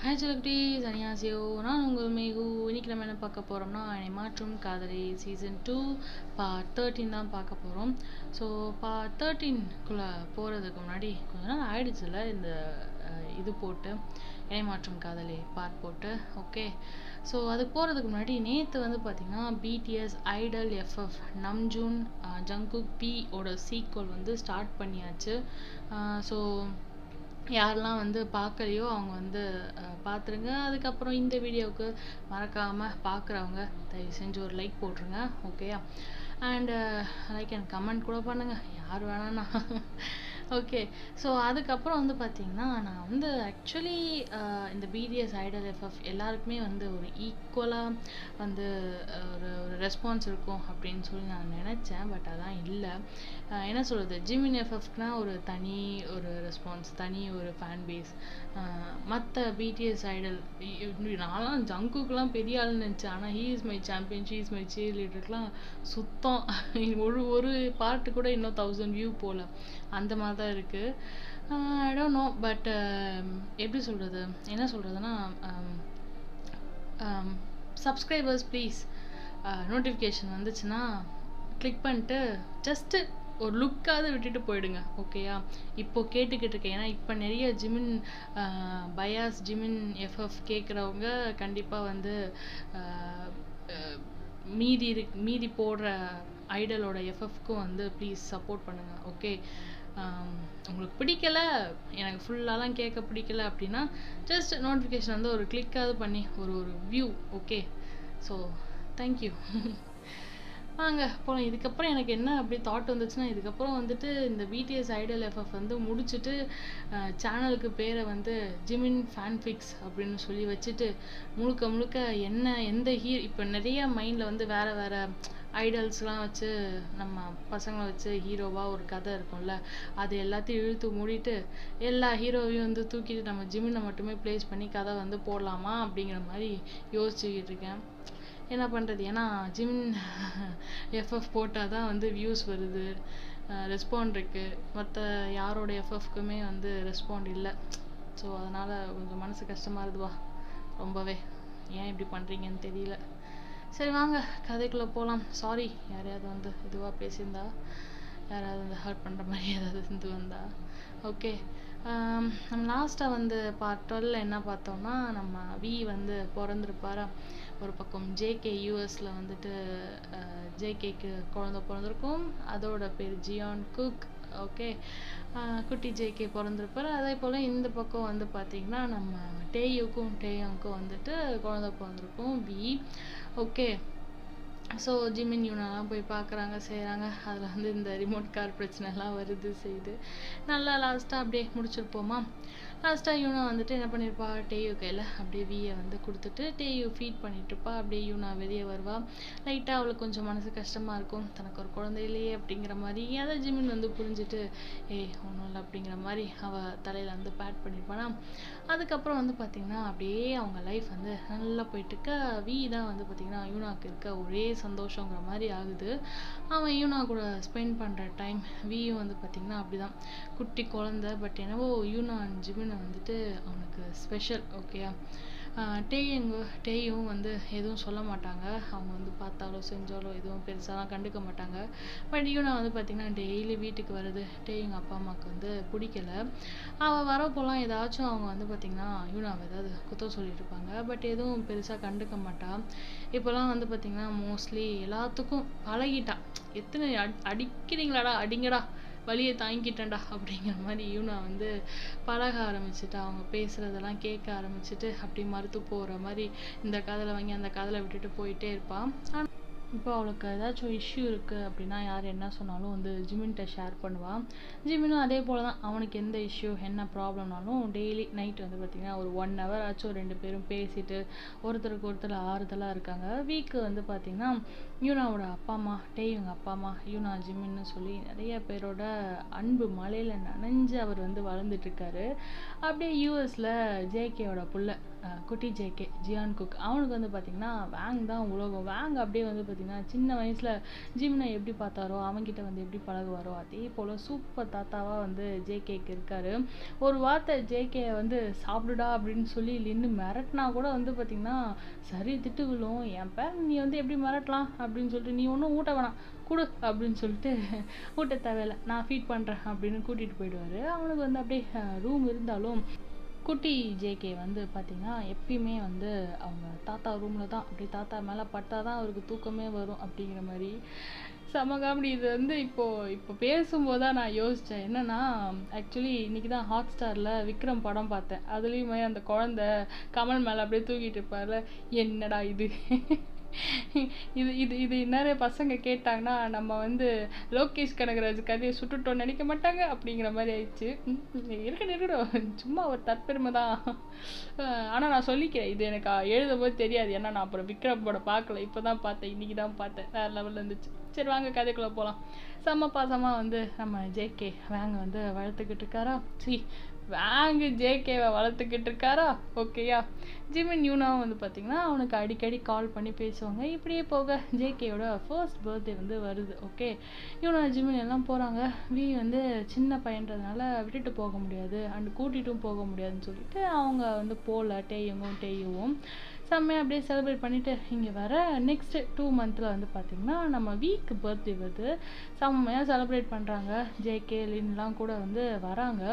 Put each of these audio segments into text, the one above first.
Hi celebrities, அனியாசியோ. நான் உங்கள் mag. இன்னைக்கு நம்ம என்ன பார்க்க போகிறோம்னா, என்னை மாற்றும் காதலி சீசன் 2 பார்ட் 13 தான் பார்க்க போகிறோம். ஸோ பார்ட் 13குள்ளே போகிறதுக்கு முன்னாடி கொஞ்ச நாள் ஆயிடுச்சுல இந்த இது போட்டு என்னை மாற்றும் காதலி பார்ட் போட்டு. ஓகே, ஸோ அது போகிறதுக்கு முன்னாடி நேற்று வந்து பார்த்திங்கன்னா BTS idol FF Namjoon Jungkook பி ஓட சீக்வல் வந்து ஸ்டார்ட் பண்ணியாச்சு. ஸோ யாரெல்லாம் வந்து பார்க்கலையோ அவங்க வந்து பார்த்துருங்க. அதுக்கப்புறம் இந்த வீடியோவுக்கு மறக்காமல் பார்க்குறவங்க தயவு செஞ்சு ஒரு லைக் போட்டுருங்க, ஓகேயா? அண்டு லைக் அண்ட் கமெண்ட் கூட பண்ணுங்கள், யார் வேணான்னா. ஓகே, ஸோ அதுக்கப்புறம் வந்து பார்த்திங்கன்னா நான் வந்து ஆக்சுவலி இந்த பிடிஎஸ் ஐடல் எஃப்எஃப் எல்லாருக்குமே வந்து ஒரு ஈக்குவலாக வந்து ஒரு ஒரு ரெஸ்பான்ஸ் இருக்கும் அப்படின்னு சொல்லி நான் நினச்சேன். பட் அதான் இல்லை. என்ன சொல்கிறது, ஜிமின் எஃப்எஃப்னா ஒரு தனி ஒரு ரெஸ்பான்ஸ், தனி ஒரு ஃபேன் பேஸ். மற்ற பிடிஎஸ் ஐடல் நான்லாம் ஜங்குக்கெலாம் பெரிய ஆள்னு நினச்சேன். ஆனால் he is my champion, she is my சீர் லீடருக்குலாம் சுத்தம் ஒரு பாட்டு கூட இன்னும் 1000 வியூ போகல, அந்த மாதிரி தான் இருக்குது. ஐ டோன்ட் நோ, பட் எப்படி சொல்கிறது, என்ன சொல்கிறதுனா சப்ஸ்கிரைபர்ஸ் ப்ளீஸ் நோட்டிஃபிகேஷன் வந்துச்சுன்னா கிளிக் பண்ணிட்டு ஜஸ்ட்டு ஒரு லுக்காவது விட்டுட்டு போயிடுங்க, ஓகேயா? இப்போது கேட்டுக்கிட்டு இருக்கேன். ஏன்னா இப்போ நிறைய ஜிமின் பயாஸ் ஜிமின் எஃப்எஃப் கேட்குறவங்க கண்டிப்பாக வந்து மீதி போடுற ஐடலோட எஃப்எஃப்க்கும் வந்து ப்ளீஸ் சப்போர்ட் பண்ணுங்கள், ஓகே? உங்களுக்கு பிடிக்கலை, எனக்கு ஃபுல்லாலாம் கேட்க பிடிக்கல அப்படின்னா ஜஸ்ட் நோட்டிஃபிகேஷன் வந்து ஒரு கிளிக்காவது பண்ணி ஒரு வியூ, ஓகே? So thank you. வாங்க போகலாம். இதுக்கப்புறம் எனக்கு என்ன அப்படி தாட் வந்துச்சுன்னா, இதுக்கப்புறம் வந்துட்டு இந்த பிடிஎஸ் ஐடல் எஃப்எஃப் வந்து முடிச்சுட்டு சேனலுக்கு பேரை வந்து ஜிமின் ஃபேன்ஃபிக்ஸ் அப்படின்னு சொல்லி வச்சுட்டு முழுக்க எந்த இப்போ நிறைய மைண்டில் வந்து வேறு ஐடல்ஸ்லாம் வச்சு நம்ம பசங்களை வச்சு ஹீரோவாக ஒரு கதை இருக்கும்ல, அது எல்லாத்தையும் இழுத்து மூடிட்டு எல்லா ஹீரோவையும் வந்து தூக்கிட்டு நம்ம ஜிமினை மட்டுமே ப்ளேஸ் பண்ணி கதை வந்து போடலாமா அப்படிங்கிற மாதிரி யோசிச்சுக்கிட்டு இருக்கேன். என்ன பண்ணுறது, ஏன்னா ஜிமின் எஃப்எஃப் போட்டால் தான் வந்து வியூஸ் வருது, ரெஸ்பாண்ட் இருக்குது. மற்ற யாரோட எஃப்எஃப்க்குமே வந்து ரெஸ்பாண்ட் இல்லை. ஸோ அதனால் கொஞ்சம் மனசு கஷ்டமாக இருக்குதுவா, ரொம்பவே. ஏன் இப்படி பண்ணுறீங்கன்னு தெரியல. சரி வாங்க கதைக்குள்ளே போகலாம். சாரி யாரையாவது வந்து இதுவாக பேசியிருந்தா, யாராவது வந்து ஹர்ட் பண்ணுற மாதிரி ஏதாவது இருந்து வந்தா. ஓகே, நம்ம லாஸ்ட்டாக வந்து பார்ட் 12 என்ன பார்த்தோம்னா, நம்ம வி வந்து பிறந்திருப்பாரா. ஒரு பக்கம் ஜேகே யூஎஸில் வந்துட்டு ஜேகேக்கு குழந்தை பிறந்திருக்கும், அதோட பேர் ஜியான் குக், ஓகே? குட்டி ஜேகே பிறந்திருப்பார். அதே போல் இந்த பக்கம் வந்து பார்த்திங்கன்னா நம்ம டேயோங்க்கும் வந்துட்டு குழந்தை பிறந்திருக்கும், வி, ஓகே? ஸோ ஜிமின் யூனாலாம் போய் பார்க்குறாங்க, செய்கிறாங்க. அதில் வந்து இந்த ரிமோட் கார் பிரச்சனைலாம் வருது செய்யுது. நல்லா லாஸ்ட்டாக அப்படியே முடிச்சிருப்போமா. லாஸ்ட்டாக யூனா வந்துட்டு என்ன பண்ணியிருப்பா, டேயு கையில் அப்படியே வியை வந்து கொடுத்துட்டு டேயு ஃபீட் பண்ணிகிட்ருப்பா. அப்படியே யூனா வெளியே வருவா. லைட்டாக அவளுக்கு கொஞ்சம் மனசு கஷ்டமாக இருக்கும், தனக்கு ஒரு குழந்தை இல்லையே அப்படிங்கிற மாதிரி. அதை ஜிமின் வந்து புரிஞ்சுட்டு ஒன்றும் இல்லை அப்படிங்கிற மாதிரி அவள் தலையில் வந்து பேட் பண்ணியிருப்பானா. அதுக்கப்புறம் வந்து பார்த்திங்கன்னா அப்படியே அவங்க லைஃப் வந்து நல்லா போயிட்டுருக்க. வி தான் வந்து பார்த்திங்கன்னா யூனாக்கு இருக்க ஒரே சந்தோஷங்கிற மாதிரி ஆகுது. அவன் யூனா கூட ஸ்பெண்ட் பண்ணுற டைம், வியும் வந்து பார்த்திங்கன்னா அப்படி தான் குட்டி குழந்தை. பட் என்னவோ யூனா அண்ட் ஜிமினை வந்துட்டு அவனுக்கு ஸ்பெஷல், ஓகேயா? டேயும் வந்து எதுவும் சொல்ல மாட்டாங்க. அவங்க வந்து பார்த்தாலோ செஞ்சாலோ எதுவும் பெருசாலாம் கண்டுக்க மாட்டாங்க. பட் யூனா வந்து பார்த்திங்கன்னா டெய்லி வீட்டுக்கு வருது எங்கள் அப்பா அம்மாவுக்கு வந்து பிடிக்கல. அவள் வரப்போலாம் ஏதாச்சும் அவங்க வந்து பார்த்திங்கன்னா யூனாவை ஏதாவது குத்தம் சொல்லிட்டு இருப்பாங்க. பட் எதுவும் பெருசாக கண்டுக்க மாட்டா. இப்போலாம் வந்து பார்த்திங்கன்னா மோஸ்ட்லி எல்லாத்துக்கும் பழகிட்டா. எத்தனை அடிக்கிறீங்களாடா, அடிங்கடா, வலியை தாங்கிட்டேன்டா அப்படிங்கிற மாதிரி யூனா வந்து பழக ஆரம்பிச்சுட்டா. அவங்க பேசுகிறதெல்லாம் கேட்க ஆரம்பிச்சுட்டு அப்படி மறுத்து போகிற மாதிரி இந்த காதில் வாங்கி அந்த காதில் விட்டுட்டு போயிட்டே இருப்பாள். இப்போ அவளுக்கு ஏதாச்சும் இஷ்யூ இருக்குது அப்படின்னா யார் என்ன சொன்னாலும் வந்து ஜிமின்கிட்ட ஷேர் பண்ணுவாள். ஜிமினும் அதே போல் தான், அவனுக்கு எந்த இஷ்யூ என்ன ப்ராப்ளம்னாலும் டெய்லி நைட் வந்து பார்த்திங்கன்னா ஒரு 1 hour ஆச்சும் 2 பேரும் பேசிட்டு ஒருத்தருக்கு ஒருத்தர் ஆறுதலாக இருக்காங்க. வீக்கு வந்து பார்த்திங்கன்னா யூனாவோட அப்பா அம்மா, இவங்க அப்பா அம்மா, யூனா ஜிமின்னு சொல்லி நிறைய பேரோட அன்பு மலையில் நனைஞ்சு அவர் வந்து வளர்ந்துட்டுருக்காரு. அப்படியே யூஎஸில் ஜேகேயோட புள்ள குட்டி ஜேகே ஜியான் குக், அவனுக்கு வந்து பார்த்திங்கன்னா வேங் தான் உலகம். வேங் அப்படியே வந்து பார்த்திங்கன்னா சின்ன வயசில் ஜிமினை எப்படி பார்த்தாரோ அவங்ககிட்ட வந்து எப்படி பழகுவாரோ அதே போல் சூப்பர் தாத்தாவாக வந்து ஜேகேக்கு இருக்கார். ஒரு வார்த்தை ஜேகே வந்து சாப்பிடுடா அப்படின்னு சொல்லி நின்று மிரட்டினா கூட வந்து பார்த்திங்கன்னா சரி திட்டு விழும். என் பேர் நீ வந்து எப்படி மிரட்டலாம் அப்படின்னு சொல்லிட்டு, நீ ஒன்றும் ஊட்ட வேணாம் கொடு அப்படின்னு சொல்லிட்டு, ஊட்ட தேவையில்லை நான் ஃபீட் பண்ணுறேன் அப்படின்னு கூட்டிகிட்டு போயிடுவார். அவனுக்கு வந்து அப்படியே ரூம் இருந்தாலும் குட்டி ஜேகே வந்து பார்த்திங்கன்னா எப்பயுமே வந்து அவங்க தாத்தா ரூமில் தான், அப்படி தாத்தா மேலே பட்டா தான் அவருக்கு தூக்கமே வரும் அப்படிங்கிற மாதிரி செம காமெடி. இது வந்து இப்போ பேசும்போது தான் நான் யோசித்தேன். என்னென்னா ஆக்சுவலி இன்றைக்கி தான் ஹாட் ஸ்டாரில் விக்ரம் படம் பார்த்தேன். அதுலேயுமே அந்த குழந்தை கமல் மேலே அப்படியே தூக்கிட்டு இருப்பார்ல, என்னடா இது இது இது இது நிறைய பசங்க கேட்டாங்கன்னா நம்ம வந்து லோகேஷ் கனகராஜ் கதையை சுட்டுட்டோன்னு நினைக்க மாட்டாங்க அப்படிங்கிற மாதிரி ஆயிடுச்சு. இருக்கட்டும் சும்மா ஒரு தற்பெருமை தான். ஆனால் நான் சொல்லிக்கிறேன், இது எனக்கு எழுதும் போது தெரியாது. ஏன்னா நான் அப்புறம் விக்ரம் படம் பார்க்கல, இப்போ தான் பார்த்தேன், இன்றைக்கி தான் பார்த்தேன். வேறு லெவலில் இருந்துச்சு. சரி வாங்க கதைக்குள்ளே போகலாம். செம்ம பாசமாக வந்து நம்ம ஜேகே வேங்க வந்து வளர்த்துக்கிட்டு இருக்காரா, வேங்கு ஜேகேவை வளர்த்துக்கிட்டு இருக்காரா. ஓகேயா, ஜிமின் யூனாவும் வந்து பார்த்திங்கன்னா அவனுக்கு அடிக்கடி கால் பண்ணி பேசுவாங்க. இப்படியே போக ஜேகேயோட ஃபர்ஸ்ட் பர்த்டே வந்து வருது. ஓகே, யூனா ஜிமின் எல்லாம் போகிறாங்க. வந்து சின்ன பையன்றதுனால விட்டுட்டு போக முடியாது அண்ட் கூட்டிகிட்டும் போக முடியாதுன்னு சொல்லிட்டு அவங்க வந்து போகல. டேயுவும் செம்மையாக அப்படியே செலிப்ரேட் பண்ணிவிட்டு இங்கே வர நெக்ஸ்ட் 2 மந்தில் வந்து பார்த்திங்கன்னா நம்ம வீக் பர்த்டே வருது. செம்மையாக செலிப்ரேட் பண்ணுறாங்க. ஜேகே லின்லாம் கூட வந்து வராங்க.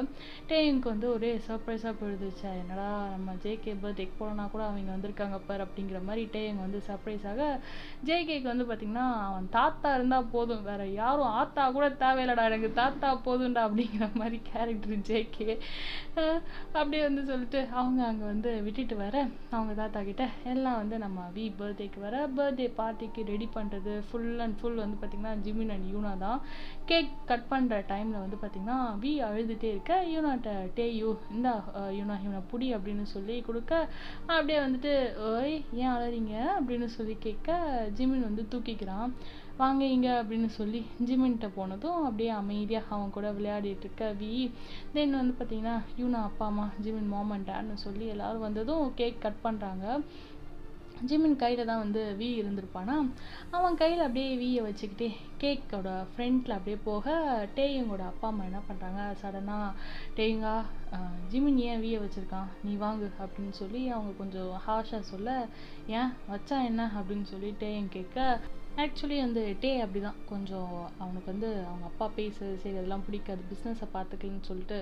டேயுங்க்கு வந்து ஒரே சர்ப்ரைஸாக போயிடுதுச்சா, என்னடா நம்ம ஜேகே பர்த்டேக்கு போனோன்னா கூட அவங்க வந்திருக்காங்க பார் அப்படிங்கிற மாதிரி டேயுங் வந்து சர்ப்ரைஸாக. ஜேகேக்கு வந்து பார்த்திங்கன்னா அவன் தாத்தா இருந்தால் போதும், வேறு யாரும் ஆத்தா கூட தேவையில்லடா, எனக்கு தாத்தா போதும்டா அப்படிங்கிற மாதிரி கேரக்டர் ஜேகே. அப்படியே வந்து சொல்லிட்டு அவங்க அங்கே வந்து விட்டுட்டு வர அவங்க தாத்தா கிட்ட எல்லாம் வந்து நம்ம பர்த்டேக்கு வர பர்த்டே பார்ட்டிக்கு ரெடி பண்ணுறது ஃபுல் அண்ட் ஃபுல் வந்து பார்த்திங்கன்னா ஜிமின் அண்ட் யூனா தான். கேக் கட் பண்ணுற டைமில் வந்து பார்த்திங்கன்னா அழுதுகிட்டே இருக்க யூனாட்ட டேயு இந்த யூனா புடி அப்படின்னு சொல்லி கொடுக்க, அப்படியே வந்துட்டு ஓய் ஏன் அழறீங்க அப்படின்னு சொல்லி கேட்க ஜிமின் வந்து தூக்கிக்கிறான். வாங்க இங்க அப்படின்னு சொல்லி ஜிமின்கிட்ட போனதும் அப்படியே அமைதியாக அவன் கூட விளையாடிட்டு இருக்க தென் வந்து பார்த்திங்கன்னா யூனா அப்பா அம்மா ஜிமின் மாம் அண்ட் டேட்னு சொல்லி எல்லோரும் வந்ததும் கேக் கட் பண்ணுறாங்க. ஜிமின் கையில் தான் வந்து இருந்திருப்பானா, அவன் கையில் அப்படியே வச்சுக்கிட்டே கேக்கோட ஃப்ரண்ட்டில் அப்படியே போக டேயுங்கோட அப்பா அம்மா என்ன பண்ணுறாங்க, சடனாக டேயுங்கா ஜிமின் ஏன் வச்சுருக்கான் நீ வாங்கு அப்படின்னு சொல்லி அவங்க கொஞ்சம் ஹாஷாக சொல்ல, ஏன் வச்சா என்ன அப்படின்னு சொல்லி டேயும் கேட்க, ஆக்சுவலி வந்து டே அப்படி தான் கொஞ்சம் அவனுக்கு வந்து அவங்க அப்பா சரி அதெல்லாம் பிடிக்காது, பிஸ்னஸை பார்த்துக்கலன்னு சொல்லிட்டு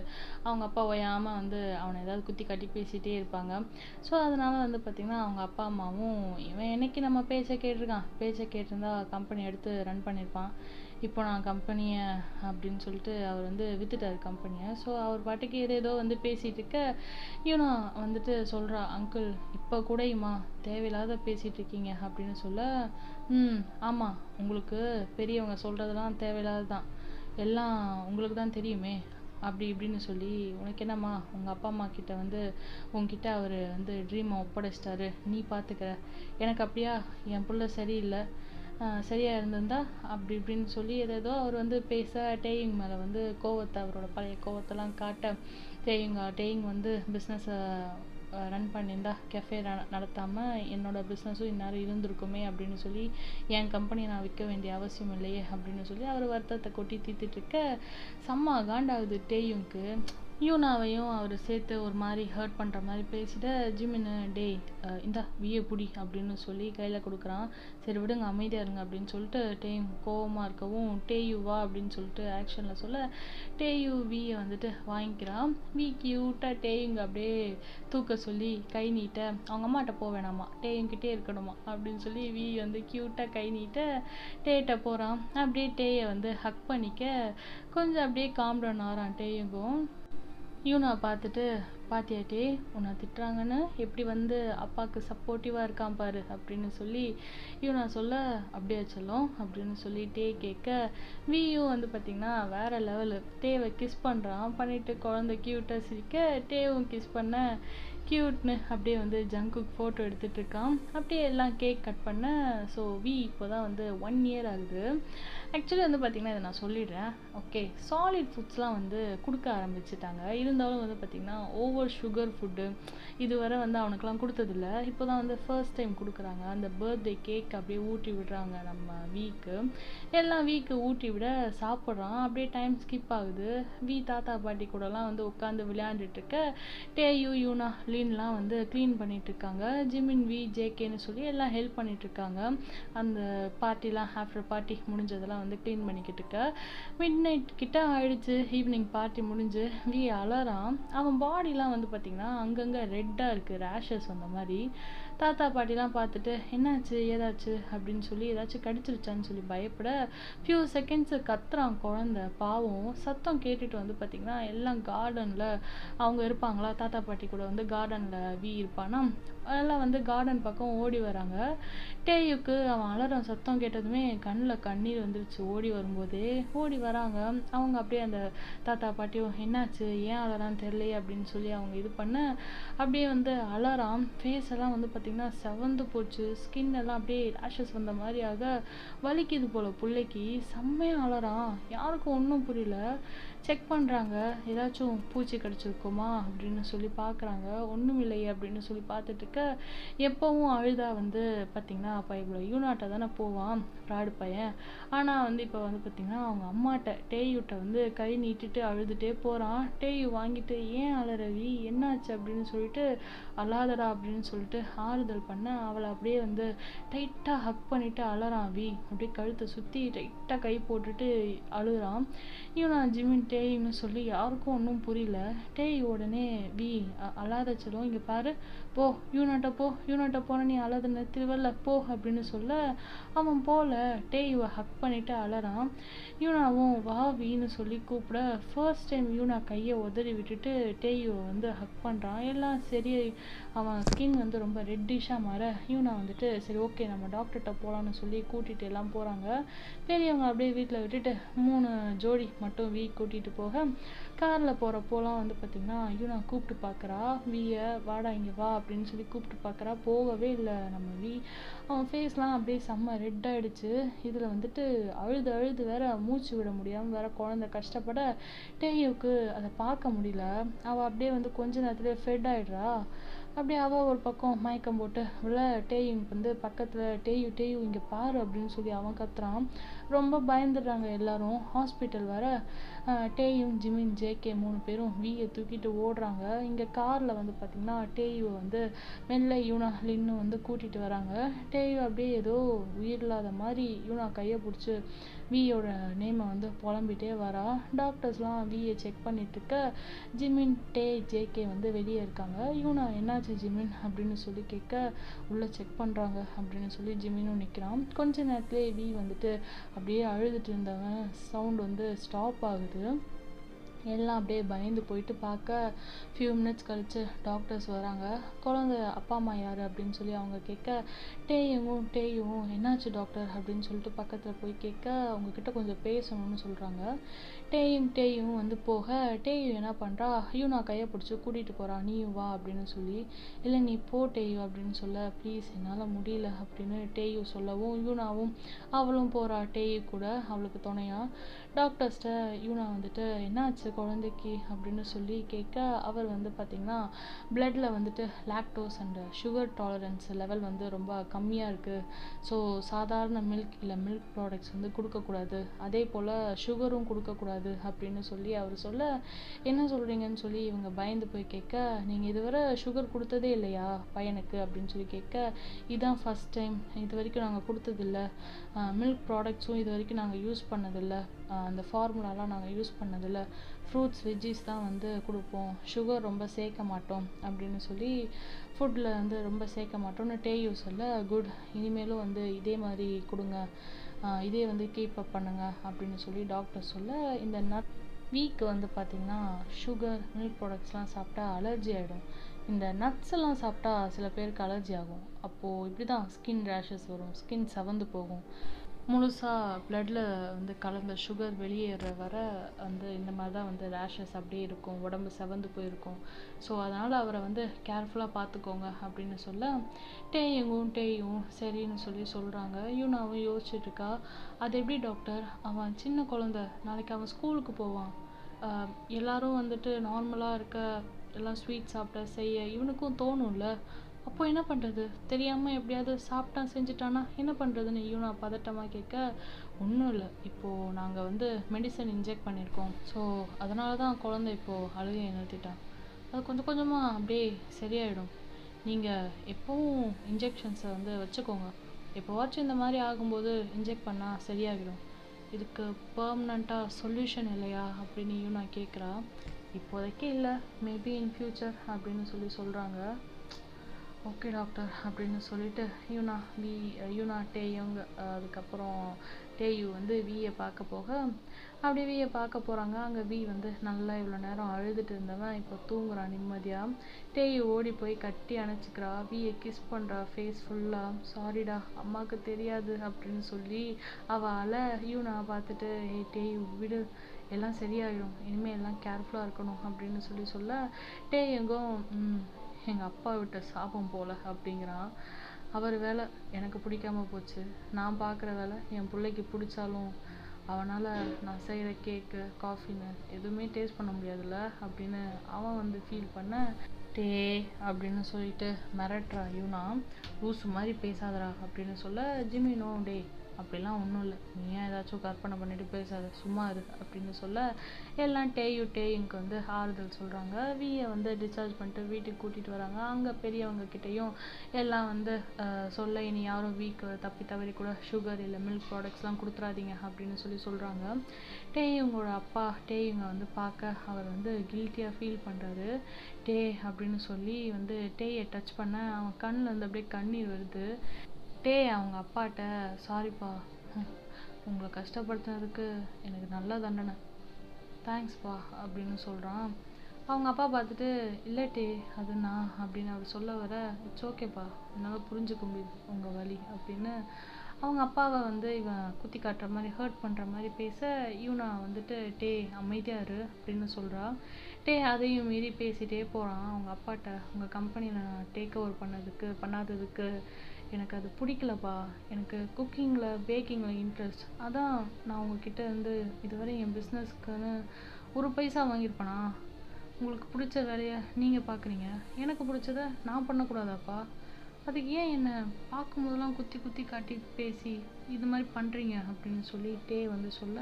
அவங்க அப்பா ஓயாமல் வந்து அவனை ஏதாவது குத்தி காட்டி பேசிகிட்டே இருப்பாங்க. ஸோ அதனால் வந்து பார்த்திங்கன்னா அவங்க அப்பா அம்மாவும் இவன் என்னைக்கு நம்ம பேச்சை கேட்டிருந்தா கம்பெனி எடுத்து ரன் பண்ணியிருப்பான், இப்போ நான் கம்பெனியை அப்படின்னு சொல்லிட்டு அவர் வந்து வித்துட்டார் கம்பெனியை. ஸோ அவர் பாட்டுக்கு ஏதேதோ வந்து பேசிகிட்டு இருக்க யூனா வந்துட்டு சொல்கிறா, அங்கிள் இப்போ கூடயுமா தேவையில்லாத பேசிகிட்டு இருக்கீங்க அப்படின்னு சொல்ல, ஆமாம் உங்களுக்கு பெரியவங்க சொல்கிறதெல்லாம் தேவையில்லாத தான், எல்லாம் உங்களுக்கு தான் தெரியுமே அப்படி இப்படின்னு சொல்லி, உனக்கு என்னம்மா உங்கள் அப்பா அம்மா கிட்ட வந்து உங்ககிட்ட அவர் வந்து ட்ரீமை ஒப்படைச்சிட்டாரு நீ பார்த்துக்கிற, எனக்கு அப்படியா என் பிள்ளை சரியில்லை சரியாக இருந்திருந்தா அப்படி இப்படின்னு சொல்லி ஏதேதோ அவர் வந்து பேச டேயிங் மேலே வந்து கோவத்தை அவரோட பழைய கோவத்தெல்லாம் காட்ட, டேயிங் வந்து பிஸ்னஸை ரன் பண்ணியிருந்தா கெஃபே நடத்தாமல் என்னோடய பிஸ்னஸும் இந்நேரம் இருந்திருக்குமே அப்படின்னு சொல்லி, என் கம்பெனியை நான் விற்க வேண்டிய அவசியம் இல்லையே அப்படின்னு சொல்லி அவர் வருத்தத்தை கொட்டி தீர்த்துட்ருக்க செம்ம காண்டாகுது டேயுங்க்கு. யூனாவையும் அவர் சேர்த்து ஒரு மாதிரி ஹர்ட் பண்ணுற மாதிரி பேசிட்டு ஜிமின்னு இந்த புடி அப்படின்னு சொல்லி கையில் கொடுக்குறான். சரி விடுங்க அமைதியாக இருங்க அப்படின்னு சொல்லிட்டு டேயும் கோவமாக இருக்கவும் டேயுவா அப்படின்னு சொல்லிட்டு ஆக்ஷனில் சொல்ல டேயு வந்துட்டு வாங்கிக்கிறான். கியூட்டாக டேயுங்க அப்படியே தூக்க சொல்லி கை நீட்ட, அவங்க அம்மாட்ட போக வேணாமா டேயுங்கிட்டே இருக்கணுமா அப்படின்னு சொல்லி வந்து க்யூட்டாக கை நீட்ட டேட்ட போகிறான். அப்படியே டேயை வந்து ஹக் பண்ணிக்க கொஞ்சம் அப்படியே காம் டவுன் ஆகிறான் டேயுங்கும். யூனா பார்த்துட்டு, பாத்தியாட்டே உன்னை திட்டுறாங்கன்னு எப்படி வந்து அப்பாவுக்கு சப்போர்ட்டிவாக இருக்கான் பாரு அப்படின்னு சொல்லி யூனா சொல்ல, அப்படியே சொல்லும் அப்படின்னு சொல்லி டே கேட்க வந்து பார்த்திங்கன்னா வேறு லெவலு டேவை கிஸ் பண்ணுறான். பண்ணிவிட்டு குழந்தை க்யூட்டாக சிரிக்க டேவும் கிஸ் பண்ண க்யூட்னு அப்படியே வந்து ஜங்குக்கு ஃபோட்டோ எடுத்துகிட்டு இருக்கான். அப்படியே எல்லாம் கேக் கட் பண்ண. ஸோ இப்போ தான் வந்து 1 இயர் ஆகுது. ஆக்சுவலி வந்து பார்த்திங்கன்னா இதை நான் சொல்லிடுறேன். ஓகே, சாலிட் ஃபுட்ஸ்லாம் வந்து கொடுக்க ஆரம்பிச்சிட்டாங்க. இருந்தாலும் வந்து பார்த்திங்கன்னா ஓவர் சுகர் ஃபுட்டு இதுவரை வந்து அவனுக்குலாம் கொடுத்ததில்ல. இப்போ தான் வந்து ஃபர்ஸ்ட் டைம் கொடுக்குறாங்க. அந்த பர்த்டே கேக் அப்படியே ஊட்டி விடுறாங்க நம்ம வீக்கு. எல்லாம் வீக்கு ஊட்டி விட சாப்பிட்றான். அப்படியே டைம் ஸ்கிப் ஆகுது. தாத்தா பாட்டி கூடலாம் வந்து உட்காந்து விளையாண்டுட்டு இருக்க டேயு யூனா லீன்லாம் வந்து க்ளீன் பண்ணிட்டு இருக்காங்க. ஜிமின் ஜேகேன்னு சொல்லி எல்லாம் ஹெல்ப் பண்ணிட்டு இருக்காங்க. அந்த பார்ட்டிலாம் ஆஃப்டர் பார்ட்டி முடிஞ்சதெல்லாம் வந்து க்ளீன் பண்ணிக்கிட்டு இருக்க மிட் நைட் கிட்ட ஆயிடுச்சு. ஈவினிங் பார்ட்டி முடிஞ்சு அலறான். அவன் பாடிலாம் வந்து பார்த்திங்கன்னா அங்கங்கே ரெட்டாக இருக்குது, ரேஷஸ் வந்த மாதிரி. தாத்தா பாட்டிலாம் பார்த்துட்டு என்னாச்சு ஏதாச்சு அப்படின்னு சொல்லி ஏதாச்சும் கடிச்சிருச்சான்னு சொல்லி பயப்பட ஃபியூ செகண்ட்ஸு கத்துறான் குழந்தை. பாவம் சத்தம் கேட்டுட்டு வந்து பார்த்திங்கன்னா எல்லாம் கார்டனில் அவங்க இருப்பாங்களா, தாத்தா பாட்டி கூட வந்து கார்டனில் இருப்பானா, அதெல்லாம் வந்து கார்டன் பக்கம் ஓடி வராங்க. டேயுக்கு அவன் அலறான் சத்தம் கேட்டதுமே கண்ணில் கண்ணீர் வந்துருச்சு. ஓடி வரும்போதே ஓடி வராங்க. அவங்க அப்படியே அந்த தாத்தா பாட்டியும் என்னாச்சு ஏன் அலறான்னு தெரியலையே அப்படின்னு சொல்லி அவங்க இது பண்ண அப்படியே வந்து அலறான். ஃபேஸ் எல்லாம் வந்து பார்த்திங்கன்னா செவந்து போச்சு. ஸ்கின் எல்லாம் அப்படியே ரேஷஸ் வந்த மாதிரி ஆக வலிக்குது போல் பிள்ளைக்கு. செம்மையாக அலறான். யாருக்கும் ஒன்றும் புரியல. செக் பண்ணுறாங்க ஏதாச்சும் பூச்சி கடிச்சிருக்குமா அப்படின்னு சொல்லி பார்க்குறாங்க. ஒன்றும் இல்லையே அப்படின்னு சொல்லி பார்த்துட்டு இருக்க எப்போவும் அழுதா வந்து பார்த்திங்கன்னா அப்போ இவ்வளோ யூனாட்டை தானே போவான் ஃப்ராடு பையன். ஆனால் வந்து இப்போ வந்து பார்த்திங்கன்னா அவங்க அம்மாட்ட டேயுட்ட வந்து கை நீட்டிட்டு அழுதுகிட்டே போகிறான். டேயு வாங்கிட்டு ஏன் அலறவி என்னாச்சு அப்படின்னு சொல்லிட்டு அழாதடா அப்படின்னு சொல்லிட்டு ஆறுதல் பண்ண அவளை அப்படியே வந்து டைட்டாக ஹக் பண்ணிட்டு அலறான். அப்படியே கழுத்தை சுற்றி டைட்டாக கை போட்டுட்டு அழுகிறான். நான் ஜிமின் டேயுன்னு சொல்லி யாருக்கும் ஒன்றும் புரியல. டேய் உடனே அழாத செல்லும் இங்கே பாரு போ யூனாட்ட போன நீ அழாத நிறுத்திவல்ல போ அப்படின்னு சொல்ல அவன் போல டேயுவை ஹக் பண்ணிட்டு அழறான். யூனாவும் வா வீன்னு சொல்லி கூப்பிட ஃபர்ஸ்ட் டைம் யூனா கையை உதறி விட்டுட்டு டேயுவை வந்து ஹக் பண்ணுறான். எல்லாம் சரி அவன் ஸ்கின் வந்து ரொம்ப ரெட்டிஷாக மாற யூனா வந்துட்டு சரி ஓகே நம்ம டாக்டர்கிட்ட போகலான்னு சொல்லி கூட்டிகிட்டு எல்லாம் போகிறாங்க. பெரியவங்க அப்படியே வீட்டில் விட்டுட்டு 3 ஜோடி மட்டும் கூட்டிகிட்டு போக காரில் போகிறப்போலாம் வந்து பார்த்திங்கன்னா யூனா கூப்பிட்டு பார்க்குறா வாடா இங்கே வா அப்படின்னு சொல்லி கூப்பிட்டு பார்க்குறா. போகவே இல்லை நம்ம அவன் ஃபேஸ்லாம் அப்படியே செம்ம ரெட் ஆகிடுச்சு. இதில் வந்துட்டு அழுது வேற மூச்சு விட முடியாமல் வேற குழந்தை கஷ்டப்பட டேயுக்கு அதை பார்க்க முடியல. அவள் அப்படியே வந்து கொஞ்ச நேரத்துலேயே ஃபெட் ஆகிடுறா. அப்படியே அவள் ஒரு பக்கம் மயக்கம் போட்டு டேயுக்கு வந்து பக்கத்தில் டேயு இங்கே பாரு அப்படின்னு சொல்லி அவன் கத்துறான். ரொம்ப பயந்துடுறாங்க எல்லாரும். ஹாஸ்பிட்டல் வர டேயும் ஜிமின் ஜேகே 3 பேரும் தூக்கிட்டு ஓடுறாங்க. இங்கே காரில் வந்து பார்த்திங்கன்னா டேயுவை வந்து மெல்ல யூனா லின்னு வந்து கூட்டிகிட்டு வராங்க. டேயு அப்படியே ஏதோ உயிர் இல்லாத மாதிரி யூனா கையை பிடிச்சி வியோட நேமை வந்து புலம்பிட்டே வரா. டாக்டர்ஸ்லாம் செக் பண்ணிட்டு இருக்க ஜிமின் ஜேகே வந்து வெளியே இருக்காங்க. யூனா என்னாச்சு ஜிமின் அப்படின்னு சொல்லி கேட்க உள்ளே செக் பண்ணுறாங்க அப்படின்னு சொல்லி ஜிமினும் நிற்கிறான். கொஞ்ச நேரத்துலேயே வந்துட்டு அப்படியே அழுதுட்டு இருந்தவன் சவுண்ட் வந்து ஸ்டாப் ஆகுது. எல்லாம் அப்படியே பயந்து போயிட்டு பார்க்க ஃபியூ மினிட்ஸ் கழிச்சு டாக்டர்ஸ் வராங்க. குழந்தை அப்பா அம்மா யார் அப்படின்னு சொல்லி அவங்க கேட்க டேயும் என்னாச்சு டாக்டர் அப்படின்னு சொல்லிட்டு பக்கத்தில் போய் கேட்க அவங்கக்கிட்ட கொஞ்சம் பேசணும்னு சொல்கிறாங்க. டேயும் வந்து போக டேயு என்ன பண்ணுறா யூனா கையை பிடிச்சி கூட்டிகிட்டு போகிறா நீயும் வா அப்படின்னு சொல்லி. இல்லை நீ போ டேயு அப்படின்னு சொல்ல ப்ளீஸ் என்னால் முடியல அப்படின்னு டேயு சொல்லவும் யூனாவும் அவளும் போகிறா டேயு கூட அவளுக்கு துணையா. டாக்டர்ஸ்கிட்ட யூனா வந்துட்டு என்னாச்சு குழந்தைக்கு அப்படின்னு சொல்லி கேட்க அவர் வந்து பார்த்திங்கன்னா பிளட்டில் வந்துட்டு lactose and sugar tolerance level வந்து ரொம்ப கம்மியாக இருக்குது. ஸோ சாதாரண மில்க் இல்லை மில்க் ப்ராடக்ட்ஸ் வந்து கொடுக்கக்கூடாது, அதே போல் சுகரும் கொடுக்கக்கூடாது அப்படின்னு சொல்லி அவர் சொல்ல என்ன சொல்கிறீங்கன்னு சொல்லி இவங்க பயந்து போய் கேட்க நீங்கள் இதுவரை சுகர் கொடுத்ததே இல்லையா பையனுக்கு அப்படின்னு சொல்லி கேட்க இதுதான் ஃபஸ்ட் டைம், இது வரைக்கும் நாங்கள் கொடுத்ததில்ல, மில்க் ப்ராடக்ட்ஸும் இது வரைக்கும் நாங்கள் யூஸ் பண்ணதில்லை, அந்த ஃபார்முலாலாம் நாங்கள் யூஸ் பண்ணதில்லை, ஃப்ரூட்ஸ் வெஜ்ஜீஸ் தான் வந்து கொடுப்போம், சுகர் ரொம்ப சேர்க்க மாட்டோம் அப்படின்னு சொல்லி ஃபுட்டில் வந்து ரொம்ப சேர்க்க மாட்டோம்னு டேயூ சொல்ல குட் இனிமேலும் வந்து இதே மாதிரி கொடுங்க, இதே வந்து கீப் அப் பண்ணுங்க அப்படின்னு சொல்லி டாக்டர் சொல்ல இந்த வீக் வந்து பார்த்திங்கன்னா சுகர் மில்க் ப்ராடக்ட்ஸ்லாம் சாப்பிட்டா அலர்ஜி ஆகிடும். இந்த நட்ஸ் எல்லாம் சாப்பிட்டா சில பேருக்கு அலர்ஜி ஆகும். அப்போது இப்படி தான் ஸ்கின் ரேஷஸ் வரும், ஸ்கின் செவந்து போகும். முழுசாக பிளட்டில் வந்து கலந்த சுகர் வெளியேற வர வந்து இந்த மாதிரி தான் வந்து ரேஷஸ் அப்படியே இருக்கும், உடம்பு செவந்து போயிருக்கும். ஸோ அதனால் அவரை வந்து கேர்ஃபுல்லாக பார்த்துக்கோங்க அப்படின்னு சொல்ல டேயும் சரின்னு சொல்லி சொல்கிறாங்க. யூனாவும் யோசிச்சுட்டு இருக்கா அது எப்படி டாக்டர், அவன் சின்ன குழந்தை, நாளைக்கு அவன் ஸ்கூலுக்கு போவான், எல்லாரும் வந்துட்டு நார்மலாக இருக்க எல்லாம் ஸ்வீட் சாப்பிட செய்ய இவனுக்கும் தோணும்ல. அப்போ என்ன பண்ணுறது, தெரியாமல் எப்படியாவது சாப்பிட்டான் செஞ்சுட்டானா என்ன பண்ணுறதுன்னு யூனா பதட்டமாக கேட்க, ஒன்றும் இல்லை, இப்போது நாங்கள் வந்து மெடிசன் இன்ஜெக்ட் பண்ணியிருக்கோம். ஸோ அதனால தான் குழந்தை இப்போது அழுகையை நிறுத்திட்டான். அது கொஞ்சம் கொஞ்சமாக அப்படியே சரியாயிடும். நீங்கள் எப்போவும் இன்ஜெக்ஷன்ஸை வந்து வச்சுக்கோங்க. எப்போவாச்சும் இந்த மாதிரி ஆகும்போது இன்ஜெக்ட் பண்ணால் சரியாகிடும். இதுக்கு பெர்மனண்ட்டாக சொல்யூஷன் இல்லையா அப்படின்னு யூனா கேட்குறா. இப்போதைக்கு இல்லை, மேபி இன் ஃப்யூச்சர் அப்படின்னு சொல்கிறாங்க. ஓகே டாக்டர் அப்படின்னு சொல்லிட்டு யூனா டேயுங்க அதுக்கப்புறம் டேயு வந்து வியை பார்க்க போக, அப்படியே வியை பார்க்க போகிறாங்க. அங்கே வந்து நல்லா இவ்வளோ நேரம் அழுதுட்டு இருந்தவன் இப்போ தூங்குறான் நிம்மதியாக. டேயு ஓடி போய் கட்டி அணைச்சிக்கிறா, வியை கிஸ் பண்ணுறா ஃபேஸ் ஃபுல்லாக. சாரிடா அம்மாவுக்கு தெரியாது அப்படின்னு சொல்லி அவள் யூனா பார்த்துட்டு, ஏய் டேயு விடு, எல்லாம் சரியாயிடும், இனிமேல் எல்லாம் கேர்ஃபுல்லாக இருக்கணும் அப்படின்னு சொல்ல, டேயுங்கும் எங்கள் அப்பா விட்ட சாபம் போல் அப்படிங்கிறான். அவர் வேலை எனக்கு பிடிக்காம போச்சு, நான் பார்க்குற வேலை என் பிள்ளைக்கு பிடிச்சாலும் அவனால் நான் செய்கிற கேக்கு காஃபின்னு எதுவுமே டேஸ்ட் பண்ண முடியாதுல்ல அப்படின்னு அவன் வந்து ஃபீல் பண்ண, டே அப்படின்னு சொல்லிட்டு மிரட்டுறா யூனா. லூசு மாதிரி பேசாதடா அப்படின்னு சொல்ல, ஜிமினோ டே அப்படிலாம் ஒன்றும் இல்லை, நீ ஏன் ஏதாச்சும் கற்பனை பண்ணிட்டு பேசாத, சும்மா இரு அப்படின்னு சொல்ல, எல்லாம் டேயுக்கு வந்து ஆறுதல் சொல்கிறாங்க. வியை வந்து டிஸ்சார்ஜ் பண்ணிட்டு வீட்டுக்கு கூட்டிகிட்டு வராங்க. அங்கே பெரியவங்க கிட்டேயும் எல்லாம் வந்து சொல்ல, இனி யாரும் வீக்கு தவறி கூட சுகர் இல்லை மில்க் ப்ராடக்ட்ஸ்லாம் கொடுத்துறாதீங்க அப்படின்னு சொல்கிறாங்க. டேயுங்களோட அப்பா டேயுங்க வந்து பார்க்க அவர் வந்து கில்ட்டியாக ஃபீல் பண்ணுறாரு. டே அப்படின்னு சொல்லி வந்து டேயை டச் பண்ண அவன் கண்ணில் வந்து அப்படியே கண்ணீர் வருது. டே அவங்க அப்பாட்ட, சாரிப்பா, உங்களை கஷ்டப்படுத்தினதுக்கு எனக்கு நல்ல தண்டனை, தேங்க்ஸ்ப்பா அப்படின்னு சொல்கிறான். அவங்க அப்பா பார்த்துட்டு, இல்லை டே அது நான் அப்படின்னு அவர் சொல்ல வர, இட்ஸ் ஓகேப்பா, என்னால் புரிஞ்சுக்க முடியுது உங்கள் வலி அப்படின்னு அவங்க அப்பாவை வந்து இவன் குத்தி காட்டுற மாதிரி ஹர்ட் பண்ணுற மாதிரி பேச, யூனா வந்துட்டு டே அமைதியாக இரு அப்படின்னு சொல்கிறா. டே அதையும் மீறி பேசிகிட்டே போகிறான் அவங்க அப்பாட்ட, உங்கள் கம்பெனியில் நான் டேக் ஓவர் பண்ணாததுக்கு எனக்கு அது பிடிக்கலப்பா, எனக்கு குக்கிங்கில் பேக்கிங்கில் இன்ட்ரெஸ்ட், அதான் நான் உங்ககிட்ட இருந்து இதுவரை என் பிஸ்னஸ்க்குன்னு ஒரு பைசா வாங்கியிருப்பேனா, உங்களுக்கு பிடிச்ச வேலையை நீங்கள் பார்க்குறீங்க, எனக்கு பிடிச்சத நான் பண்ணக்கூடாதாப்பா, அதுக்கு ஏன் என்னை பார்க்கும்போதெல்லாம் குத்தி காட்டி பேசி இது மாதிரி பண்ணுறீங்க அப்படின்னு சொல்லிட்டே வந்து சொல்ல,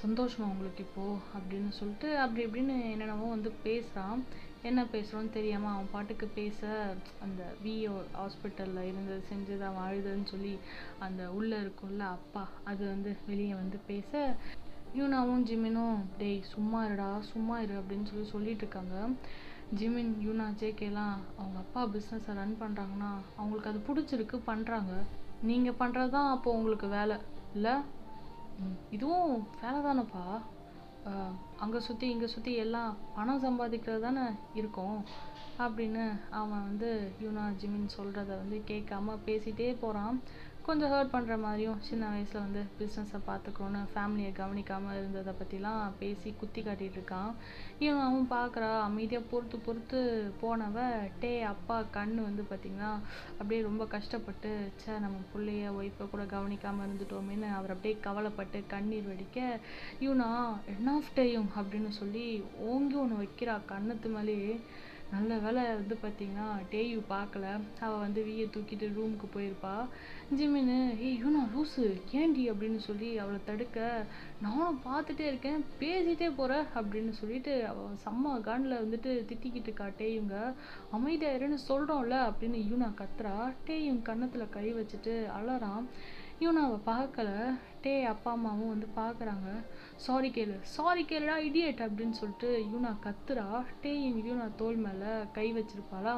சந்தோஷமா உங்களுக்கு இப்போது அப்படின்னு சொல்லிட்டு அப்படி இப்படின்னு என்னென்னவோ வந்து பேசுகிறான். என்ன பேசுகிறோன்னு தெரியாமல் அவன் பாட்டுக்கு பேச, அந்த விஓ ஹாஸ்பிட்டலில் இருந்தது செஞ்சது அவன் அழுதுன்னு சொல்லி அந்த உள்ளே இருக்கும்ல அப்பா, அது வந்து வெளியே வந்து பேச, யூனாவும் ஜிமினும் டேய் சும்மா இருடா சும்மா இரு அப்படின்னு சொல்லிட்டு இருக்காங்க. ஜிமின் யூனா ஜேகேலாம் அவங்க அப்பா பிஸ்னஸை ரன் பண்ணுறாங்கன்னா அவங்களுக்கு அது பிடிச்சிருக்கு பண்ணுறாங்க, நீங்கள் பண்ணுறது தான் அப்போது உங்களுக்கு வேலை இல்லை, இதுவும் வேலை தானேப்பா, அங்கே சுற்றி இங்கே சுற்றி எல்லாம் பணம் சம்பாதிக்கிறது தானே இருக்கும் அப்படின்னு அவன் வந்து யூனா ஜிமின் சொல்கிறத வந்து கேட்காம பேசிகிட்டே போகிறான். கொஞ்சம் ஹர்ட் பண்ணுற மாதிரியும் சின்ன வயசில் வந்து பிஸ்னஸை பார்த்துக்கணுன்னு ஃபேமிலியை கவனிக்காமல் இருந்ததை பற்றிலாம் பேசி குத்தி காட்டிகிட்டு இருக்கான். அவன் பார்க்குறா, அமைதியாக பொறுத்து போனவ டே அப்பா கண் வந்து பார்த்திங்கன்னா அப்படியே ரொம்ப கஷ்டப்பட்டு, நம்ம பிள்ளைய ஒய்ஃபை கூட கவனிக்காமல் இருந்துட்டோமேன்னு அவர் அப்படியே கவலைப்பட்டு கண்ணீர் வடிக்க, யூனா என்னாஃப் டேயும் அப்படின்னு சொல்லி ஓங்கி ஒன்று வைக்கிறா கண்ணத்து மேலேயே. நல்ல வேலை வந்து பார்த்திங்கன்னா டேயு பார்க்கல, அவள் வந்து வியை தூக்கிட்டு ரூமுக்கு போயிருப்பா. ஜிமின்னு, ஏய் யூனா லூஸு ஏண்டி அப்படின்னு சொல்லி அவளை தடுக்க, நானும் பார்த்துட்டே இருக்கேன் பேசிகிட்டே போகிற அப்படின்னு சொல்லிட்டு அவள் செம்ம காண்டில் வந்துட்டு திட்டிக்கிட்டு இருக்கா டேயுங்க. அமைதியாயிருன்னு சொல்கிறோம்ல அப்படின்னு யூனா கத்துறா. டேயும் கன்னத்தில் கை வச்சுட்டு அலறான். யூனாவை பார்க்கல, டே அப்பா அம்மாவும் வந்து பார்க்குறாங்க. சாரி கேளுடா இடியட் அப்படின்னு சொல்லிட்டு யூனா கத்துறா. டேயும் யூனா தோல் மேலே கை வச்சிருப்பாளா,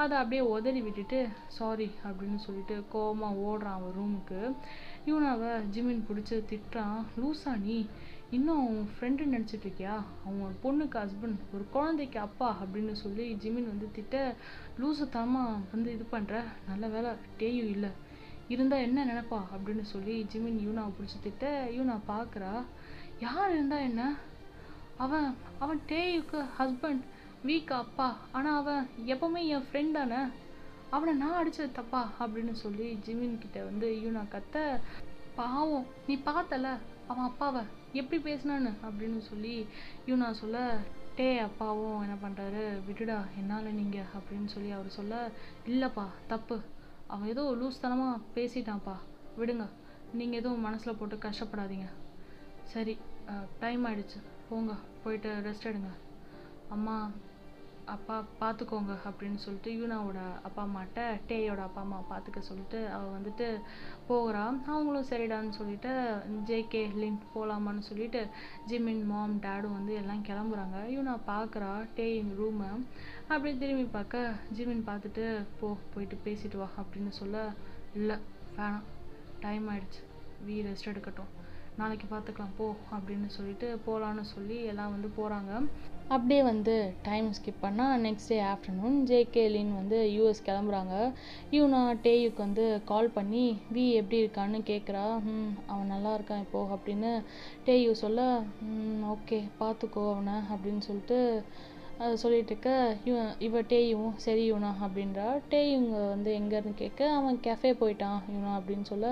அதை அப்படியே உதறி விட்டுட்டு சாரி அப்படின்னு சொல்லிட்டு கோவமாக ஓடுறான் அவன் ரூமுக்கு. யூனாவை ஜிமின் பிடிச்சி திட்டுறான், லூசா நீ இன்னும் அவன் ஃப்ரெண்டு நினச்சிட்டு இருக்கியா, அவன் ஒரு பொண்ணுக்கு ஹஸ்பண்ட் ஒரு குழந்தைக்கு அப்பா அப்படின்னு சொல்லி ஜிமின் வந்து திட்ட, லூசுத்தனமாக வந்து இது பண்ணுற, நல்ல வேலை டேயும் இல்லை, இருந்தால் என்ன நினைப்பா அப்படின்னு சொல்லி ஜிமின் யூனாவை பிடிச்சி திட்ட, யூனா பார்க்குறா, யார் இருந்தால் என்ன, அவன் டேயுக்கு ஹஸ்பண்ட் வீக் அப்பா, ஆனால் அவன் எப்பவுமே என் ஃப்ரெண்ட் தானே, அவனை நான் அடித்தது தப்பா அப்படின்னு சொல்லி ஜிமின் கிட்ட வந்து யூனா கத்த, பாவம் நீ பார்த்தல அவன் அப்பாவை எப்படி பேசினான்னு அப்படின்னு சொல்லி யூனா சொல்ல, அப்பாவும் என்ன பண்ணுறாரு, விடுடா என்னால் நீங்கள் அப்படின்னு சொல்லி அவர் சொல்ல, இல்லைப்பா தப்பு, அவன் ஏதோ லூஸ்தனமாக பேசிட்டான்ப்பா, விடுங்க, நீங்கள் எதுவும் மனசில் போட்டு கஷ்டப்படாதீங்க, சரி டைம் ஆயிடுச்சு, போங்க போயிட்டு ரெஸ்ட் எடுங்க, அம்மா அப்பா பார்த்துக்கோங்க அப்படின்னு சொல்லிட்டு யூனாவோட அப்பா அம்மாட்ட டேயோட அப்பா அம்மா பார்த்துக்க சொல்லிட்டு அவள் வந்துட்டு போகிறா. அவங்களும் சரிடான்னு சொல்லிட்டு ஜேகே லின் போகலாமான்னு சொல்லிட்டு ஜிமின் மாம் டேடும் வந்து எல்லாம் கிளம்புறாங்க. யூனா பார்க்குறா டேயின் ரூமை. அப்படியே திரும்பி பார்க்க ஜிமின் பார்த்துட்டு போயிட்டு பேசிட்டு வா அப்படின்னு சொல்ல, இல்லை வேணாம், டைம் ஆயிடுச்சு, ரெஸ்ட் எடுக்கட்டும், நாளைக்கு பார்த்துக்கலாம் போ அப்படின்னு சொல்லிட்டு போகலான்னு சொல்லி எல்லாம் வந்து போகிறாங்க. அப்படியே வந்து டைம் ஸ்கிப் பண்ணால் நெக்ஸ்ட் டே ஆஃப்டர்நூன் ஜேகே லின் வந்து யூஎஸ் கிளம்புறாங்க. யூனா டேயுக்கு வந்து கால் பண்ணி எப்படி இருக்கான்னு கேட்குறா. அவன் நல்லா இருக்கான் இப்போது அப்படின்னு டேயு சொல்ல, ஓகே பார்த்துக்கோ அவனை அப்படின்னு சொல்லிட்டு சொல்லிட்டு இருக்க இவ டேயும் சரி யூனா அப்படின்றா. டேயுங்க வந்து எங்கேருந்து கேட்க, அவன் கெஃபே போயிட்டான் யூனா அப்படின்னு சொல்ல,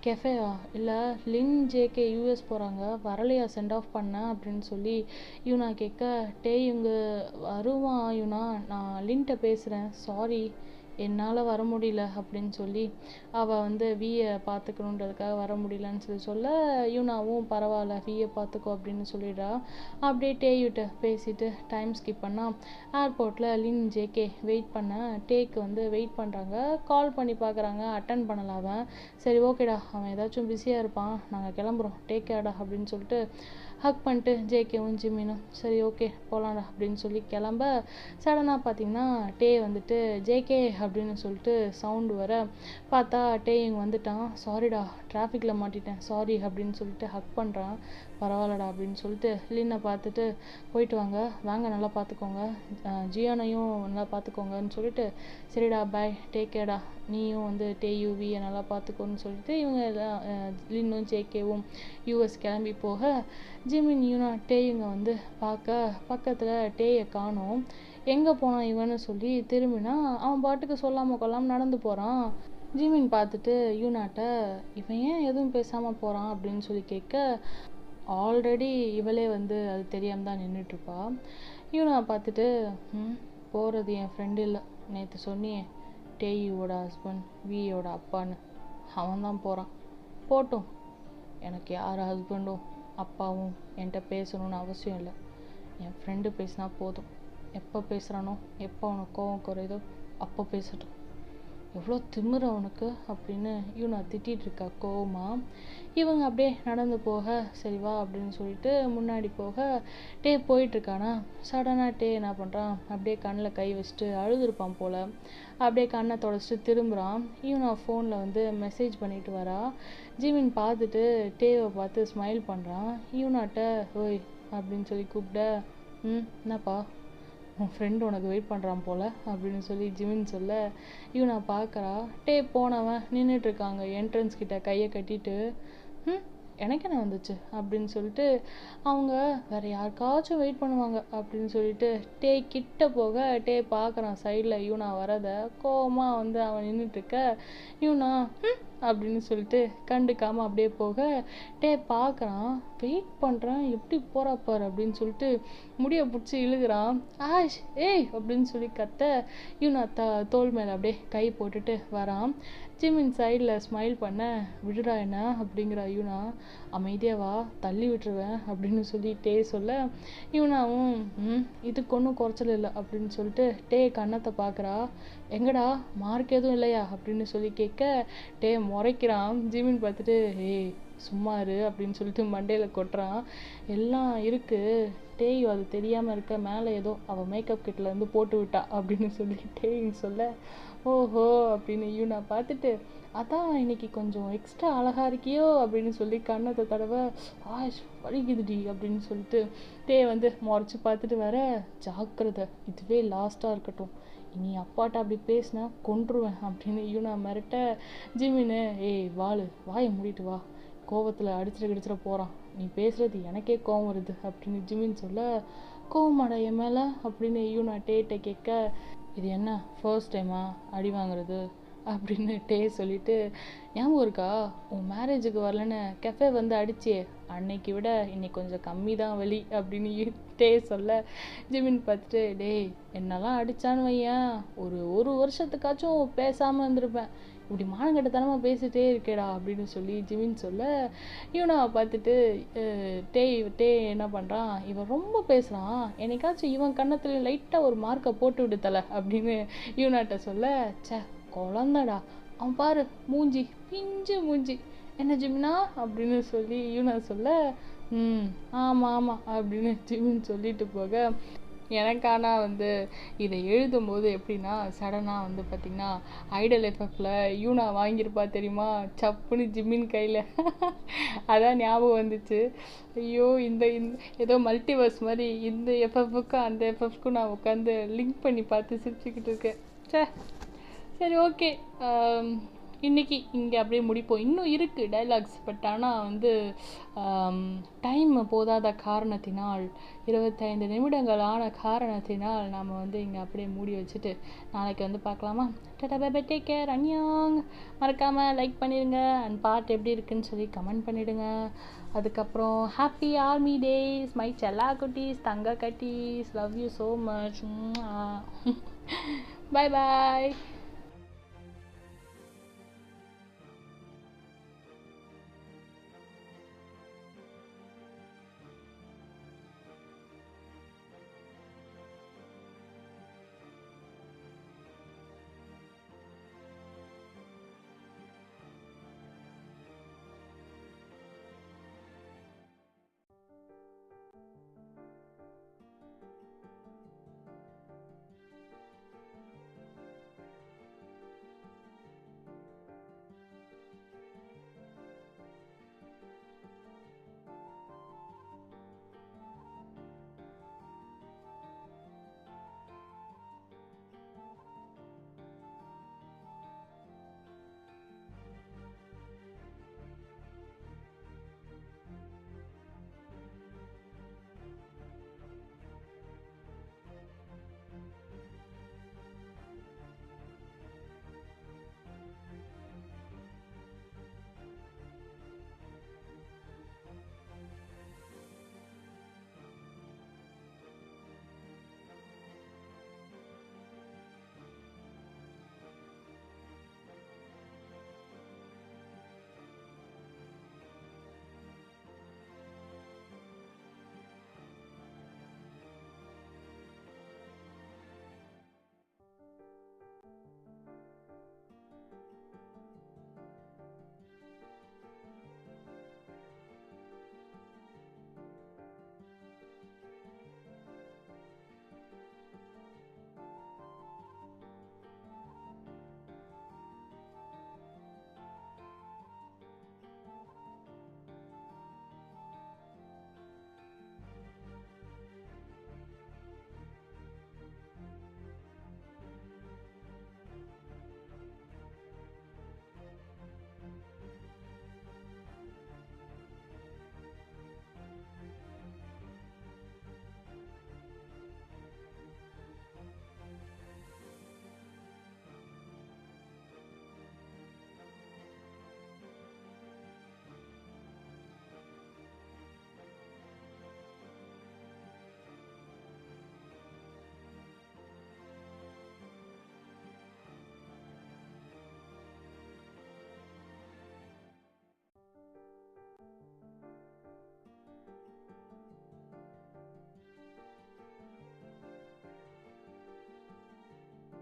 கெஃபேவா, இல்லை லின் ஜேகே யூஎஸ் போகிறாங்க, வரலையா சென்ட் ஆஃப் பண்ண அப்படின்னு சொல்லி யூனா கேட்க, டேயுங்க வருவான் யூனா, நான் லின்ட்ட பேசுகிறேன், சாரி என்னால் வர முடியல அப்படின்னு சொல்லி அவள் வந்து வியை பார்த்துக்கணுன்றதுக்காக வர முடியலன்னு சொல்ல, யூனாவும் பரவாயில்ல வியை பார்த்துக்கோ அப்படின்னு சொல்லிடுறா. அப்படியே டேயுட்ட பேசிட்டு டைம் ஸ்கிப் பண்ணால் ஏர்போர்ட்டில் லின் ஜேகே வெயிட் பண்ண டேக்கு வந்து வெயிட் பண்ணுறாங்க. கால் பண்ணி பார்க்குறாங்க, அட்டன் பண்ணல அவன். சரி ஓகேடா, அவன் ஏதாச்சும் பிஸியாக இருப்பான், நாங்கள் கிளம்புறோம், டேக் கேர்டா அப்படின்னு சொல்லிட்டு ஹக் பண்ணிட்டு ஜேகேவும் ஜிம்மினும் சரி ஓகே போகலாம்டா அப்படின்னு சொல்லி கிளம்ப, சடனாக பார்த்தீங்கன்னா டே வந்துட்டு ஜேகே அப்படின்னு சொல்லிட்டு சவுண்டு வர பார்த்தா டேயிங் வந்துட்டான். சாரிடா டிராஃபிக்கில் மாட்டிட்டேன் சாரி அப்படின்னு சொல்லிட்டு ஹக் பண்ணுறான். பரவாயில்லடா அப்படின்னு சொல்லிட்டு லின்னை பார்த்துட்டு போயிட்டு வாங்க நல்லா பார்த்துக்கோங்க, ஜியானையும் நல்லா பார்த்துக்கோங்கன்னு சொல்லிட்டு சரிடா பாய் டேக் கேர்டா, நீயும் வந்து டேயுவியை நல்லா பார்த்துக்கோன்னு சொல்லிட்டு இவங்க எல்லாம் லின்னும் ஜேகேவும் யூஎஸ் கிளம்பி போக, ஜிமின் யூனா டேயுங்க வந்து பார்க்க பக்கத்தில் டேயை காணோம். எங்கே போனான் இவன்னு சொல்லி திரும்பினா அவன் பாட்டுக்கு சொல்லாமல் கொள்ளாமல் நடந்து போகிறான். ஜிமின் பார்த்துட்டு யூனாட்ட இவன் ஏன் எதுவும் பேசாமல் போகிறான் அப்படின்னு சொல்லி கேட்க, ஆல்ரெடி இவளே வந்து அது தெரியாமல் தான் நின்றுட்டுருப்பா. யூனா பார்த்துட்டு போகிறது என் ஃப்ரெண்டு இல்லை, நேற்று சொன்னியே டேயுவோட ஹஸ்பண்ட் வியோட அப்பான்னு, அவன் தான் போகிறான், போட்டும், எனக்கு யார் ஹஸ்பண்டும் அப்பாவும் என்கிட்ட பேசணும்னு அவசியம் இல்லை, என் ஃப்ரெண்டு பேசினா போதும், எப்போ பேசுகிறானோ எப்போ அவனுக்கு கோவம் குறையுதோ அப்போ பேசட்டும், எவ்வளோ திமிரு அவனுக்கு அப்படின்னு யூனா திட்டிகிட்டு இருக்கா கோவமா. இவங்க அப்படியே நடந்து போக சரி வா அப்படின்னு சொல்லிட்டு முன்னாடி போக டே போயிட்டுருக்கானா, சடனாக டே என்ன பண்ணுறான், அப்படியே கண்ணில் கை வச்சுட்டு அழுதுருப்பான் போல், அப்படியே கண்ணை தொடச்சிட்டு திரும்புகிறான். யூனா ஃபோனில் வந்து மெசேஜ் பண்ணிட்டு வரா. ஜிமின் பார்த்துட்டு டேவை பார்த்து ஸ்மைல் பண்ணுறான். யூனாட்ட ஓய் அப்படின்னு சொல்லி கூப்பிட, என்னப்பா உன் ஃப்ரெண்டு உனக்கு வெயிட் பண்ணுறான் போல் அப்படின்னு சொல்லி ஜிமின் சொல்ல, யூனா பார்க்குறா. டே போனவன் நின்றுட்டுருக்காங்க என்ட்ரன்ஸ் கிட்ட கையை கட்டிட்டு, எனக்கு என்ன வந்துச்சு அப்படின்னு சொல்லிட்டு அவங்க வேறு யாருக்காச்சும் வெயிட் பண்ணுவாங்க அப்படின்னு சொல்லிட்டு டே கிட்ட போக டே பார்க்குறான் சைடில் யூனா வரதை. கோவமாக வந்து அவன் நின்றுட்டுருக்க, யூனா அப்படின்னு சொல்லிட்டு கண்டுக்காமல் அப்படியே போக டே பார்க்குறான், வெயிட் பண்ணுறான் எப்படி போகிறாப்பார் அப்படின்னு சொல்லிட்டு முடியை பிடிச்சி இழுகிறான். ஆஷ் ஏய் அப்படின்னு சொல்லி கத்த யூனா தோல் மேலே அப்படியே கை போட்டுட்டு வரான். ஜிமின் சைடில் ஸ்மைல் பண்ண, விடுடா என்ன அப்படிங்கிற யூனா, அமைதியாக வா தள்ளி விட்டுருவேன் அப்படின்னு சொல்லி டே சொல்ல, யூனாவும் இதுக்கு ஒன்றும் குறைச்சல் இல்லை அப்படின்னு சொல்லிட்டு டே கன்னத்தை பார்க்குறா. எங்கடா மார்க் எதுவும் இல்லையா அப்படின்னு சொல்லி கேட்க டே முறைக்கிறான். ஜிமின் பார்த்துட்டு ஏய் சும்மா இரு அப்படின்னு சொல்லிட்டு மண்டையில் கொட்டுறான். எல்லாம் இருக்குது டேய், அது தெரியாமல் இருக்க, மேலே ஏதோ அவள் மேக்கப் கிட்லேருந்து போட்டு விட்டா அப்படின்னு சொல்லி டேயின்னு சொல்ல, ஓஹோ அப்படின்னு யூனா பார்த்துட்டு, அதான் இன்னைக்கு கொஞ்சம் எக்ஸ்ட்ரா அழகாக இருக்கியோ அப்படின்னு சொல்லி கண்ணத்தை தடவை, ஆஷ் வலிக்குதுடி அப்படின்னு சொல்லிட்டு டே வந்து முறைச்சி பார்த்துட்டு வர, ஜாக்கிரதை இதுவே லாஸ்ட்டாக இருக்கட்டும், நீ அப்பாட்ட அப்படி பேசினா கொன்றுவேன் அப்படின்னு யூனா மிரட்ட, ஜிமின்னு ஏய் வாயை மூடிட்டு வா, கோவத்தில் அடிச்சிட போகிறான், நீ பேசுகிறது எனக்கே கோவம் வருது அப்படின்னு ஜிமின் சொல்ல, கோவமாடா என் மேலே அப்படின்னு யூனா டேட்டை கேட்க, இது என்ன ஃபர்ஸ்ட் டைமா அடி வாங்குறது, அப்படின்னு டே சொல்லிட்டு, ஞாபகம் இருக்கா உன் மேரேஜுக்கு வரலன்னு கெஃபே வந்து அடிச்சியே, அன்னைக்கு விட இன்னைக்கு கொஞ்சம் கம்மி தான் வலி அப்படின்னு டே சொல்ல, ஜிமின் பார்த்துட்டு, டேய் என்னெல்லாம் அடித்தான்னு வையன் ஒரு ஒரு வருஷத்துக்காச்சும் பேசாமல் இருந்திருப்பேன், இப்படி மானங்கட்டத்தனமாக பேசிட்டே இருக்கேடா அப்படின்னு சொல்லி ஜிமின் சொல்ல, யூனாவை பார்த்துட்டு டே என்ன பண்ணுறான், இவன் ரொம்ப பேசுகிறான், என்னைக்காச்சும் இவன் கன்னத்துல லைட்டாக ஒரு மார்க்கை போட்டு விடுத்தலை அப்படின்னு யூனாட்ட சொல்ல, சே குழந்தடா அவன் பாரு மூஞ்சி பிஞ்சு மூஞ்சி என்ன ஜிமினா அப்படின்னு சொல்லி யூனா சொல்ல, ஆமாம் ஆமாம் அப்படின்னு ஜிமின் சொல்லிட்டு போக, எனக்கானா வந்து இதை எழுதும்போது எப்படின்னா சடனாக வந்து பார்த்திங்கன்னா ஐடல் எஃப்எஃப்ல யூனா வாங்கியிருப்பா தெரியுமா, சப்புன்னு ஜிம்மின் கையில் அதான் ஞாபகம் வந்துச்சு. ஐயோ இந்த ஏதோ மல்டிவர்ஸ் மாதிரி இந்த எஃப்எஃப்க்கும் அந்த எஃப்எஃப்க்கும் நான் உட்காந்து லிங்க் பண்ணி பார்த்து சிரிச்சுக்கிட்டு இருக்கேன். சரி ஓகே, இன்றைக்கி இங்கே அப்படியே முடிப்போம். இன்னும் இருக்குது டைலாக்ஸ், பட் ஆனால் வந்து டைம் போதாத காரணத்தினால் 25 நிமிடங்கள் ஆன காரணத்தினால் நாம் வந்து இங்கே அப்படியே மூடி வச்சுட்டு நாளைக்கு வந்து பார்க்கலாமா. Tata bye bye, take care, அன்யாங். மறக்காமல் லைக் பண்ணிடுங்க அண்ட் பாட்டு எப்படி இருக்குன்னு சொல்லி கமெண்ட் பண்ணிவிடுங்க. அதுக்கப்புறம் ஹாப்பி ஆர்மி டேஸ் மை செல்லா குட்டீஸ், தங்க கட்டீஸ், love you so much. Bye bye.